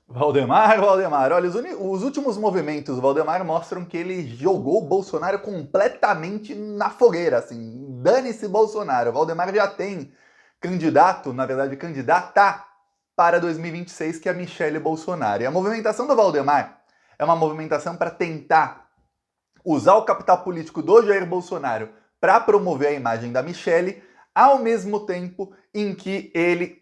Valdemar, olha, os últimos movimentos do Valdemar mostram que ele jogou o Bolsonaro completamente na fogueira, assim, dane-se Bolsonaro. O Valdemar já tem candidato, na verdade, candidata para 2026, que é a Michele Bolsonaro. E a movimentação do Valdemar é uma movimentação para tentar usar o capital político do Jair Bolsonaro para promover a imagem da Michele, ao mesmo tempo em que ele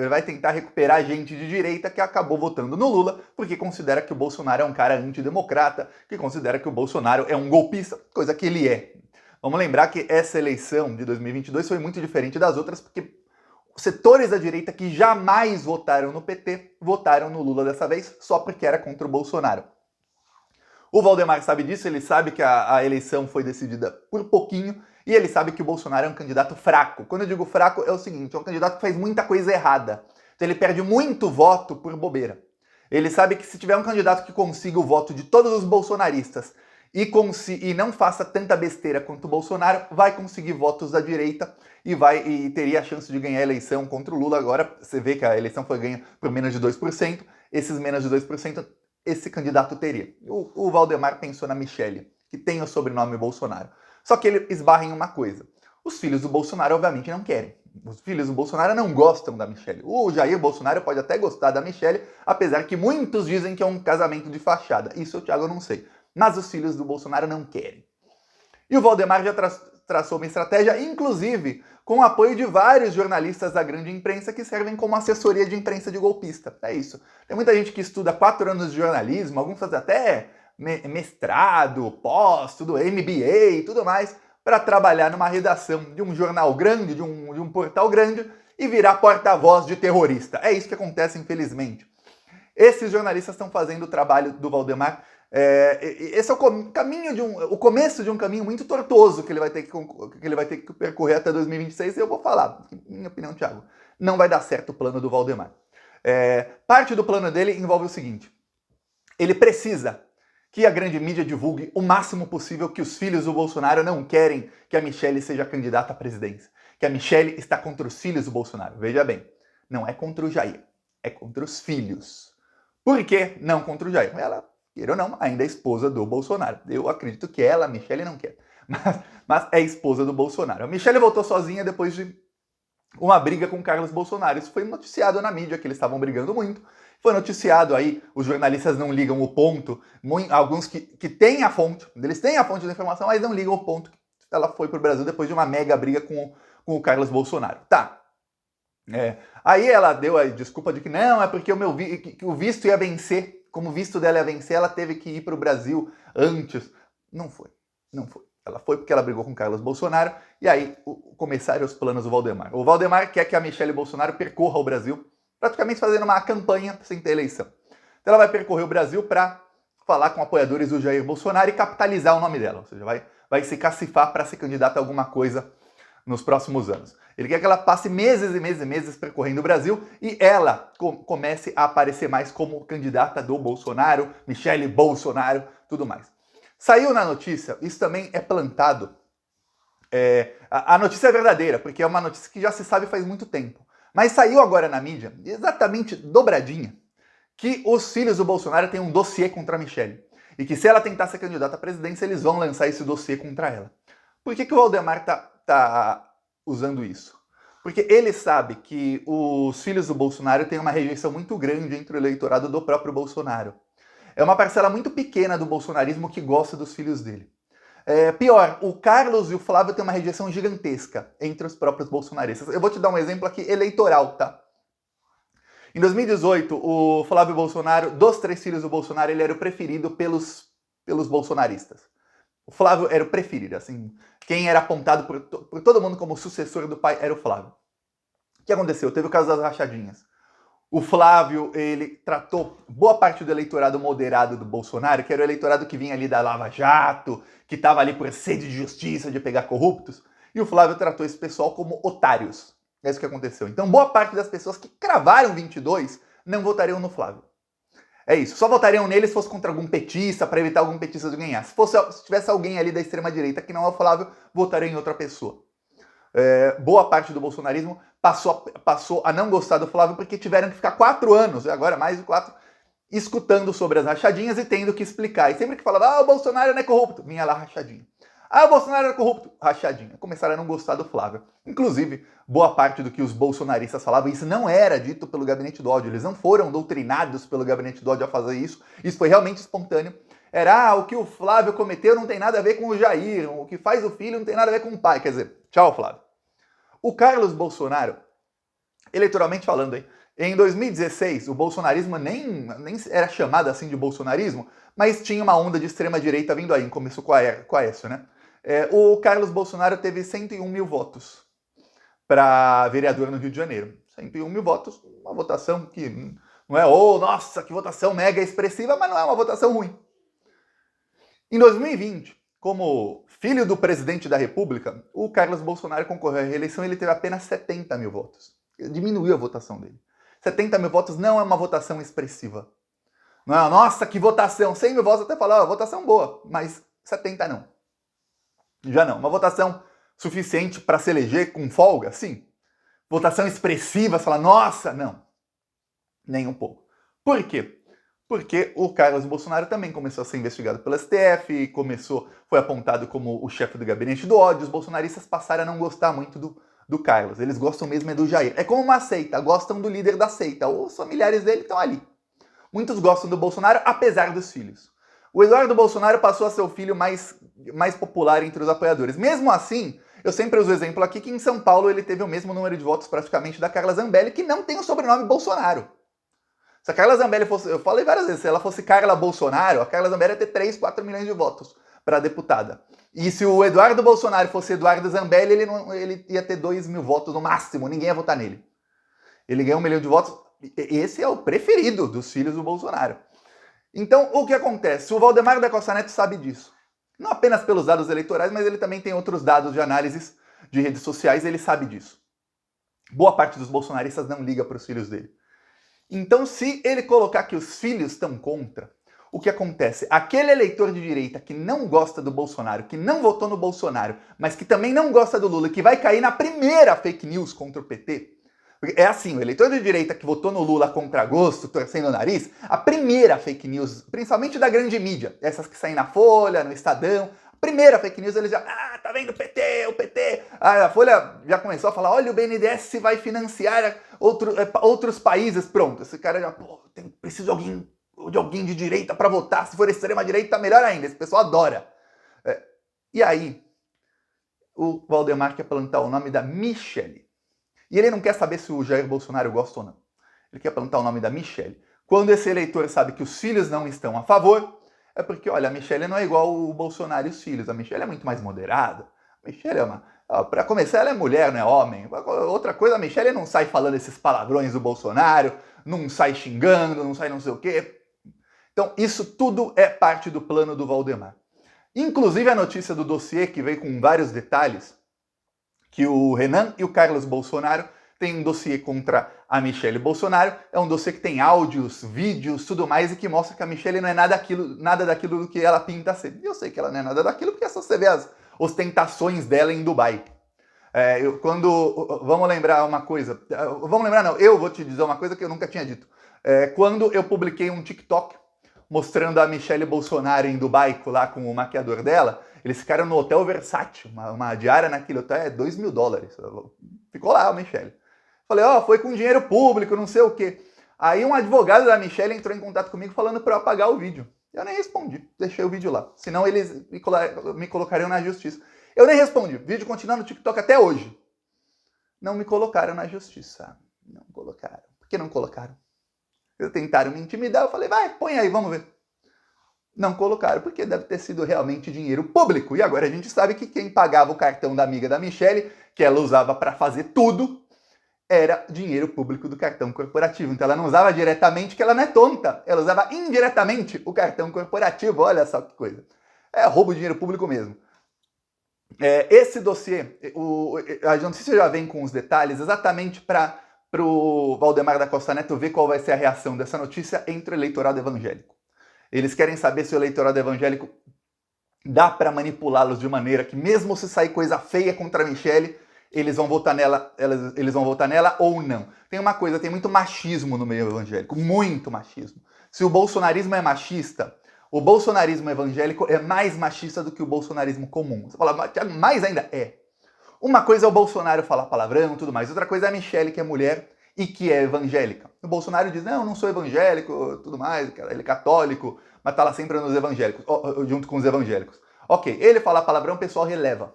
vai tentar recuperar gente de direita que acabou votando no Lula, porque considera que o Bolsonaro é um cara antidemocrata, que considera que o Bolsonaro é um golpista, coisa que ele é. Vamos lembrar que essa eleição de 2022 foi muito diferente das outras, porque setores da direita que jamais votaram no PT votaram no Lula dessa vez, só porque era contra o Bolsonaro. O Valdemar sabe disso, ele sabe que a eleição foi decidida por pouquinho e ele sabe que o Bolsonaro é um candidato fraco. Quando eu digo fraco, é o seguinte, é um candidato que faz muita coisa errada. Então ele perde muito voto por bobeira. Ele sabe que se tiver um candidato que consiga o voto de todos os bolsonaristas e não faça tanta besteira quanto o Bolsonaro, vai conseguir votos da direita e teria a chance de ganhar a eleição contra o Lula. Agora você vê que a eleição foi ganha por menos de 2%, esses menos de 2% esse candidato teria. O Valdemar pensou na Michele, que tem o sobrenome Bolsonaro. Só que ele esbarra em uma coisa. Os filhos do Bolsonaro, obviamente, não querem. Os filhos do Bolsonaro não gostam da Michele. O Jair Bolsonaro pode até gostar da Michele, apesar que muitos dizem que é um casamento de fachada. Isso eu, Thiago, não sei. Mas os filhos do Bolsonaro não querem. E o Valdemar já traçou uma estratégia, inclusive com o apoio de vários jornalistas da grande imprensa que servem como assessoria de imprensa de golpista. É isso. Tem muita gente que estuda 4 anos de jornalismo, alguns fazem até mestrado, pós, tudo, MBA e tudo mais, para trabalhar numa redação de um jornal grande, de um portal grande, e virar porta-voz de terrorista. É isso que acontece, infelizmente. Esses jornalistas estão fazendo o trabalho do Valdemar. Esse é o começo de um caminho muito tortuoso que ele vai ter que percorrer até 2026. E eu vou falar, minha opinião, Thiago, não vai dar certo o plano do Valdemar. Parte do plano dele envolve o seguinte: ele precisa que a grande mídia divulgue o máximo possível que os filhos do Bolsonaro não querem que a Michele seja candidata à presidência, que a Michele está contra os filhos do Bolsonaro. Veja bem, não é contra o Jair, é contra os filhos. Por que não contra o Jair? Ela, queira ou não, ainda é esposa do Bolsonaro. Eu acredito que ela, a Michele, não quer. Mas é esposa do Bolsonaro. A Michele voltou sozinha depois de uma briga com o Carlos Bolsonaro. Isso foi noticiado na mídia, que eles estavam brigando muito. Foi noticiado aí, os jornalistas não ligam o ponto, alguns que têm a fonte, eles têm a fonte da informação, mas não ligam o ponto que ela foi pro Brasil depois de uma mega briga com o Carlos Bolsonaro. Tá. Aí ela deu a desculpa de que não, é porque que o visto ia vencer, como o visto dela ia vencer, ela teve que ir para o Brasil antes. Não foi. Ela foi porque ela brigou com Carlos Bolsonaro, e aí começaram os planos do Valdemar. O Valdemar quer que a Michele Bolsonaro percorra o Brasil, praticamente fazendo uma campanha sem ter eleição. Então ela vai percorrer o Brasil para falar com apoiadores do Jair Bolsonaro e capitalizar o nome dela, ou seja, vai se cacifar para ser candidata a alguma coisa nos próximos anos. Ele quer que ela passe meses e meses e meses percorrendo o Brasil e ela comece a aparecer mais como candidata do Bolsonaro, Michele Bolsonaro, tudo mais. Saiu na notícia, isso também é plantado. A notícia é verdadeira, porque é uma notícia que já se sabe faz muito tempo. Mas saiu agora na mídia, exatamente dobradinha, que os filhos do Bolsonaro têm um dossiê contra a Michele. E que se ela tentar ser candidata à presidência, eles vão lançar esse dossiê contra ela. Por que o Valdemar tá usando isso? Porque ele sabe que os filhos do Bolsonaro têm uma rejeição muito grande entre o eleitorado do próprio Bolsonaro. É uma parcela muito pequena do bolsonarismo que gosta dos filhos dele. Pior, o Carlos e o Flávio têm uma rejeição gigantesca entre os próprios bolsonaristas. Eu vou te dar um exemplo aqui eleitoral, tá? Em 2018, o Flávio Bolsonaro, dos 3 filhos do Bolsonaro, ele era o preferido pelos bolsonaristas. O Flávio era o preferido, assim, quem era apontado por todo mundo como sucessor do pai era o Flávio. O que aconteceu? Teve o caso das rachadinhas. O Flávio, ele tratou boa parte do eleitorado moderado do Bolsonaro, que era o eleitorado que vinha ali da Lava Jato, que estava ali por sede de justiça, de pegar corruptos, e o Flávio tratou esse pessoal como otários. É isso que aconteceu. Então, boa parte das pessoas que cravaram 22 não votariam no Flávio. É isso. Só votariam nele se fosse contra algum petista, para evitar algum petista de ganhar. Se tivesse alguém ali da extrema-direita que não é o Flávio, votariam em outra pessoa. boa parte do bolsonarismo passou a não gostar do Flávio porque tiveram que ficar 4 anos, agora mais de 4, escutando sobre as rachadinhas e tendo que explicar. E sempre que falava, o Bolsonaro não é corrupto, vinha lá rachadinha. O Bolsonaro é corrupto, rachadinha. Começaram a não gostar do Flávio. Inclusive, boa parte do que os bolsonaristas falavam, isso não era dito pelo gabinete do ódio. Eles não foram doutrinados pelo gabinete do ódio a fazer isso. Isso foi realmente espontâneo. Era, o que o Flávio cometeu não tem nada a ver com o Jair, o que faz o filho não tem nada a ver com o pai. Quer dizer, tchau, Flávio. O Carlos Bolsonaro, eleitoralmente falando, hein, em 2016, o bolsonarismo nem era chamado assim de bolsonarismo, mas tinha uma onda de extrema-direita vindo aí, começou com a Aécio, né? O Carlos Bolsonaro teve 101 mil votos para vereador no Rio de Janeiro. 101 mil votos, uma votação que não é, nossa, que votação mega expressiva, mas não é uma votação ruim. Em 2020, como filho do presidente da República, o Carlos Bolsonaro concorreu à reeleição e ele teve apenas 70 mil votos. Diminuiu a votação dele. 70 mil votos não é uma votação expressiva. Não é, nossa, que votação! 100 mil votos até falar, votação boa, mas 70 não. Já não. Uma votação suficiente para se eleger com folga? Sim. Votação expressiva, você fala, nossa, não. Nem um pouco. Por quê? Porque o Carlos Bolsonaro também começou a ser investigado pelo STF, foi apontado como o chefe do gabinete do ódio, os bolsonaristas passaram a não gostar muito do Carlos. Eles gostam mesmo é do Jair. É como uma seita, gostam do líder da seita. Os familiares dele estão ali. Muitos gostam do Bolsonaro, apesar dos filhos. O Eduardo Bolsonaro passou a ser o filho mais popular entre os apoiadores. Mesmo assim, eu sempre uso o exemplo aqui que em São Paulo ele teve o mesmo número de votos praticamente da Carla Zambelli, que não tem o sobrenome Bolsonaro. Se a Carla Zambelli fosse, eu falei várias vezes, se ela fosse Carla Bolsonaro, a Carla Zambelli ia ter 3, 4 milhões de votos para deputada. E se o Eduardo Bolsonaro fosse Eduardo Zambelli, ele ia ter 2 mil votos no máximo, ninguém ia votar nele. Ele ganhou 1 milhão de votos, esse é o preferido dos filhos do Bolsonaro. Então, o que acontece? O Valdemar da Costa Neto sabe disso. Não apenas pelos dados eleitorais, mas ele também tem outros dados de análises de redes sociais, ele sabe disso. Boa parte dos bolsonaristas não liga para os filhos dele. Então, se ele colocar que os filhos estão contra, o que acontece? Aquele eleitor de direita que não gosta do Bolsonaro, que não votou no Bolsonaro, mas que também não gosta do Lula, que vai cair na primeira fake news contra o PT, é assim, o eleitor de direita que votou no Lula contra gosto, torcendo o nariz, a primeira fake news, principalmente da grande mídia, essas que saem na Folha, no Estadão, a primeira fake news eles já, tá vendo o PT, a Folha já começou a falar, olha, o BNDES vai financiar outros países, pronto, esse cara já, preciso de alguém de direita para votar, se for extrema direita, melhor ainda, esse pessoal adora. E aí, o Valdemar quer plantar o nome da Michelle. E ele não quer saber se o Jair Bolsonaro gosta ou não. Ele quer plantar o nome da Michelle. Quando esse eleitor sabe que os filhos não estão a favor, é porque, olha, a Michelle não é igual o Bolsonaro e os filhos. A Michelle é muito mais moderada. A Michelle é uma... Para começar, ela é mulher, não é homem. Outra coisa, a Michelle não sai falando esses palavrões do Bolsonaro, não sai xingando, não sai não sei o quê. Então, isso tudo é parte do plano do Valdemar. Inclusive a notícia do dossiê, que veio com vários detalhes, que o Renan e o Carlos Bolsonaro têm um dossiê contra a Michelle Bolsonaro. É um dossiê que tem áudios, vídeos, tudo mais, e que mostra que a Michelle não é nada daquilo do que ela pinta ser. E eu sei que ela não é nada daquilo, porque é só você ver as ostentações dela em Dubai. Vamos lembrar uma coisa. Vamos lembrar, não. Eu vou te dizer uma coisa que eu nunca tinha dito. Quando eu publiquei um TikTok mostrando a Michelle Bolsonaro em Dubai, lá com o maquiador dela, eles ficaram no Hotel Versace, uma diária naquele hotel é $2 mil. Ficou lá a Michelle. Falei, foi com dinheiro público, não sei o quê. Aí um advogado da Michelle entrou em contato comigo falando para eu apagar o vídeo. Eu nem respondi, deixei o vídeo lá. Senão eles me colocariam na justiça. Eu nem respondi, o vídeo continua no TikTok até hoje. Não me colocaram na justiça. Não colocaram. Por que não colocaram? Tentaram me intimidar, eu falei, vai, põe aí, vamos ver. Não colocaram, porque deve ter sido realmente dinheiro público. E agora a gente sabe que quem pagava o cartão da amiga da Michelle, que ela usava para fazer tudo, era dinheiro público do cartão corporativo. Então ela não usava diretamente, que ela não é tonta. Ela usava indiretamente o cartão corporativo. Olha só que coisa. É roubo de dinheiro público mesmo. Esse dossiê, a notícia já vem com os detalhes exatamente para o Valdemar da Costa Neto ver qual vai ser a reação dessa notícia entre o eleitorado evangélico. Eles querem saber se o eleitorado evangélico dá para manipulá-los de maneira que, mesmo se sair coisa feia contra a Michelle, eles vão votar nela, eles vão votar nela ou não. Tem uma coisa, tem muito machismo no meio evangélico, muito machismo. Se o bolsonarismo é machista, o bolsonarismo evangélico é mais machista do que o bolsonarismo comum. Você fala, Thiago, mais ainda? É. Uma coisa é o Bolsonaro falar palavrão e tudo mais, outra coisa é a Michelle, que é mulher e que é evangélica. O Bolsonaro diz, não sou evangélico, tudo mais, ele é católico, mas tá lá sempre nos evangélicos, junto com os evangélicos. Ok, ele falar palavrão, o pessoal releva.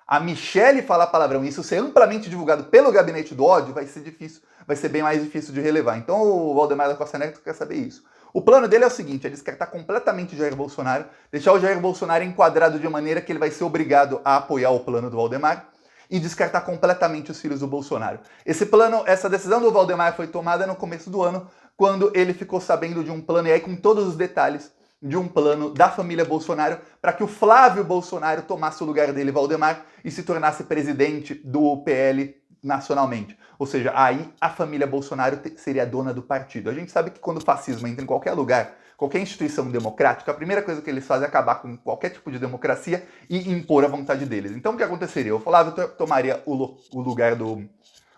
A Michelle falar palavrão e isso ser amplamente divulgado pelo gabinete do ódio vai ser difícil, vai ser bem mais difícil de relevar. Então o Valdemar da Costa Neto quer saber isso. O plano dele é o seguinte, é descartar completamente Jair Bolsonaro, deixar o Jair Bolsonaro enquadrado de maneira que ele vai ser obrigado a apoiar o plano do Valdemar e descartar completamente os filhos do Bolsonaro. Esse plano, essa decisão do Valdemar foi tomada no começo do ano, quando ele ficou sabendo de um plano, e aí com todos os detalhes, de um plano da família Bolsonaro para que o Flávio Bolsonaro tomasse o lugar dele, Valdemar, e se tornasse presidente do PL nacionalmente. Ou seja, aí a família Bolsonaro seria a dona do partido. A gente sabe que quando o fascismo entra em qualquer lugar, qualquer instituição democrática, a primeira coisa que eles fazem é acabar com qualquer tipo de democracia e impor a vontade deles. Então o que aconteceria? O Flávio tomaria o lugar do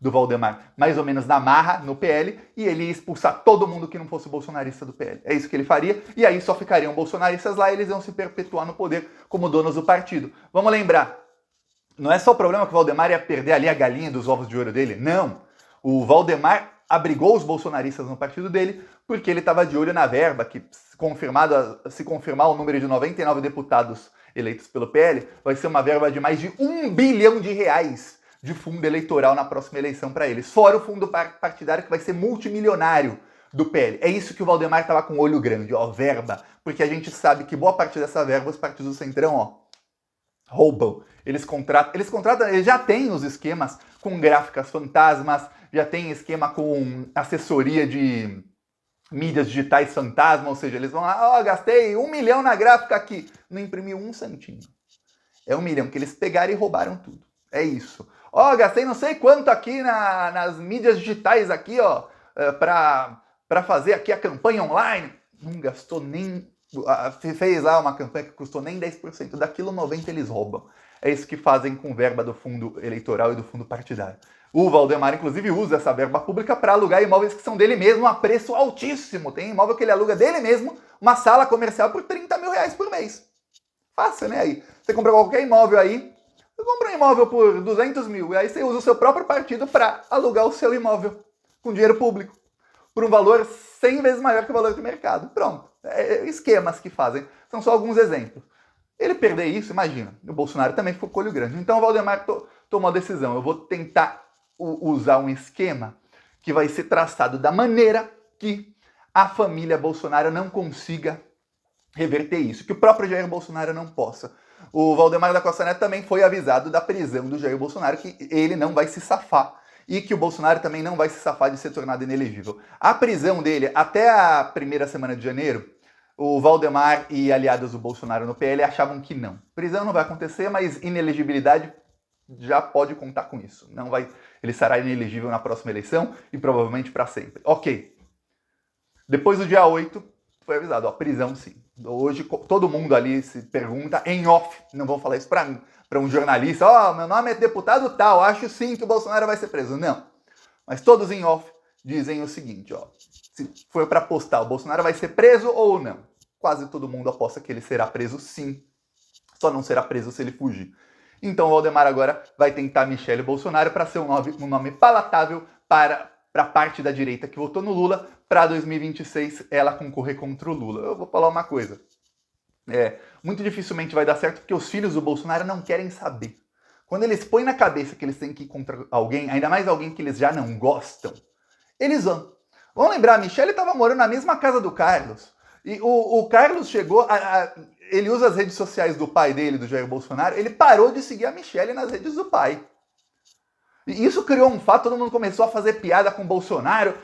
Valdemar mais ou menos na marra, no PL, e ele ia expulsar todo mundo que não fosse bolsonarista do PL. É isso que ele faria, e aí só ficariam bolsonaristas lá e eles iam se perpetuar no poder como donos do partido. Vamos lembrar, não é só o problema que o Valdemar ia perder ali a galinha dos ovos de ouro dele, não. O Valdemar abrigou os bolsonaristas no partido dele porque ele estava de olho na verba, que se confirmar o número de 99 deputados eleitos pelo PL, vai ser uma verba de mais de R$1 bilhão de fundo eleitoral na próxima eleição para eles. Fora o fundo partidário que vai ser multimilionário do PL. É isso que o Valdemar estava com o olho grande, ó, verba. Porque a gente sabe que boa parte dessa verba os partidos do Centrão, ó, roubam. Eles contratam, eles já têm os esquemas com gráficas fantasmas, já tem esquema com assessoria de mídias digitais fantasma, ou seja, eles vão lá, ó, gastei 1 milhão na gráfica aqui, não imprimiu um centinho. É 1 milhão, que eles pegaram e roubaram tudo. É isso. Ó, gastei não sei quanto aqui nas mídias digitais aqui, ó, pra fazer aqui a campanha online. Não gastou nem... Fez lá uma campanha que custou nem 10%. Daquilo 90% eles roubam. É isso que fazem com verba do fundo eleitoral e do fundo partidário. O Valdemar, inclusive, usa essa verba pública para alugar imóveis que são dele mesmo a preço altíssimo. Tem imóvel que ele aluga dele mesmo, uma sala comercial por R$30 mil por mês. Fácil, né? Aí você compra qualquer imóvel aí, você compra um imóvel por 200 mil, e aí você usa o seu próprio partido para alugar o seu imóvel com dinheiro público, por um valor 100 vezes maior que o valor do mercado. Pronto. Esquemas que fazem. São só alguns exemplos. Ele perder isso, imagina. O Bolsonaro também ficou com o olho grande. Então o Valdemar tomou a decisão. Eu vou tentar usar um esquema que vai ser traçado da maneira que a família Bolsonaro não consiga reverter isso, que o próprio Jair Bolsonaro não possa. O Valdemar da Costa Neto também foi avisado da prisão do Jair Bolsonaro, que ele não vai se safar e que o Bolsonaro também não vai se safar de ser tornado inelegível. A prisão dele, até a primeira semana de janeiro, o Valdemar e aliados do Bolsonaro no PL achavam que não. Prisão não vai acontecer, mas inelegibilidade já pode contar com isso. Não vai, ele será inelegível na próxima eleição e provavelmente para sempre. Ok. Depois do dia 8, foi avisado, ó, prisão sim. Hoje todo mundo ali se pergunta em off, não vão falar isso para um jornalista, ó, meu nome é deputado tal, acho sim que o Bolsonaro vai ser preso. Não. Mas todos em off dizem o seguinte, ó, se for para apostar, o Bolsonaro vai ser preso ou não? Quase todo mundo aposta que ele será preso sim, só não será preso se ele fugir. Então o Valdemar agora vai tentar Michelle Bolsonaro para ser um nome palatável para a parte da direita que votou no Lula, para 2026 ela concorrer contra o Lula. Eu vou falar uma coisa. Muito dificilmente vai dar certo porque os filhos do Bolsonaro não querem saber. Quando eles põem na cabeça que eles têm que ir contra alguém, ainda mais alguém que eles já não gostam, eles vão. Vamos lembrar, a Michelle estava morando na mesma casa do Carlos. E o Carlos chegou, ele usa as redes sociais do pai dele, do Jair Bolsonaro, ele parou de seguir a Michelle nas redes do pai. E isso criou um fato, todo mundo começou a fazer piada com o Bolsonaro,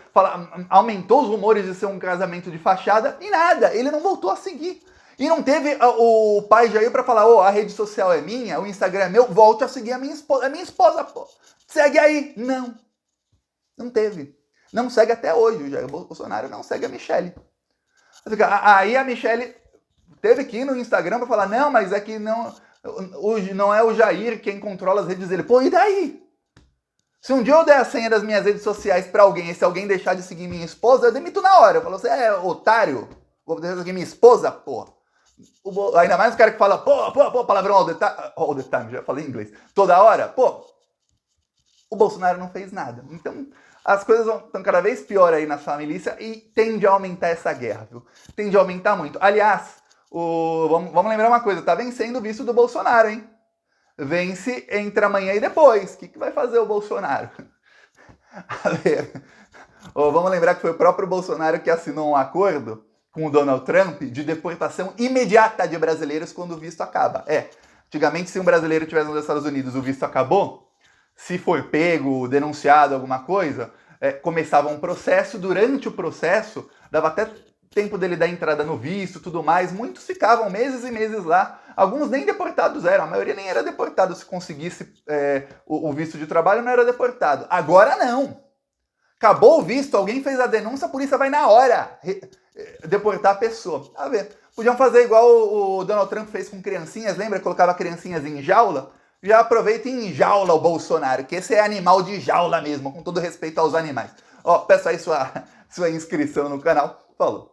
aumentou os rumores de ser um casamento de fachada, e nada, ele não voltou a seguir. E não teve o pai Jair para falar, a rede social é minha, o Instagram é meu, volte a seguir a minha esposa, pô. Segue aí. Não. Não teve. Não segue até hoje, o Jair Bolsonaro não segue a Michelle. Aí a Michelle teve que ir no Instagram para falar, não, mas é que não, Não é o Jair quem controla as redes dele. Pô, e daí? Se um dia eu der a senha das minhas redes sociais pra alguém e se alguém deixar de seguir minha esposa, eu demito na hora. Eu falo, você é otário? Vou deixar de seguir minha esposa, pô. Ainda mais o cara que fala, pô, palavrão all the time, já falei em inglês. Toda hora, pô. O Bolsonaro não fez nada. Então, as coisas estão cada vez pior aí nessa milícia e tende a aumentar essa guerra, viu? Tende a aumentar muito. Aliás, vamos lembrar uma coisa, tá vencendo o visto do Bolsonaro, hein? Vence entre amanhã e depois. O que vai fazer o Bolsonaro? A ver. Vamos lembrar que foi o próprio Bolsonaro que assinou um acordo com o Donald Trump de deportação imediata de brasileiros quando o visto acaba. Antigamente, se um brasileiro estivesse nos Estados Unidos, o visto acabou, se for pego, denunciado, alguma coisa, começava um processo. Durante o processo, dava até tempo dele dar entrada no visto, tudo mais. Muitos ficavam meses e meses lá. Alguns nem deportados eram, a maioria nem era deportado. Se conseguisse o visto de trabalho, não era deportado. Agora não. Acabou o visto, alguém fez a denúncia, a polícia vai na hora deportar a pessoa. A ver, podiam fazer igual o Donald Trump fez com criancinhas, lembra? Colocava criancinhas em jaula. Já aproveita e enjaula o Bolsonaro, que esse é animal de jaula mesmo, com todo respeito aos animais. Peço aí sua inscrição no canal. Falou.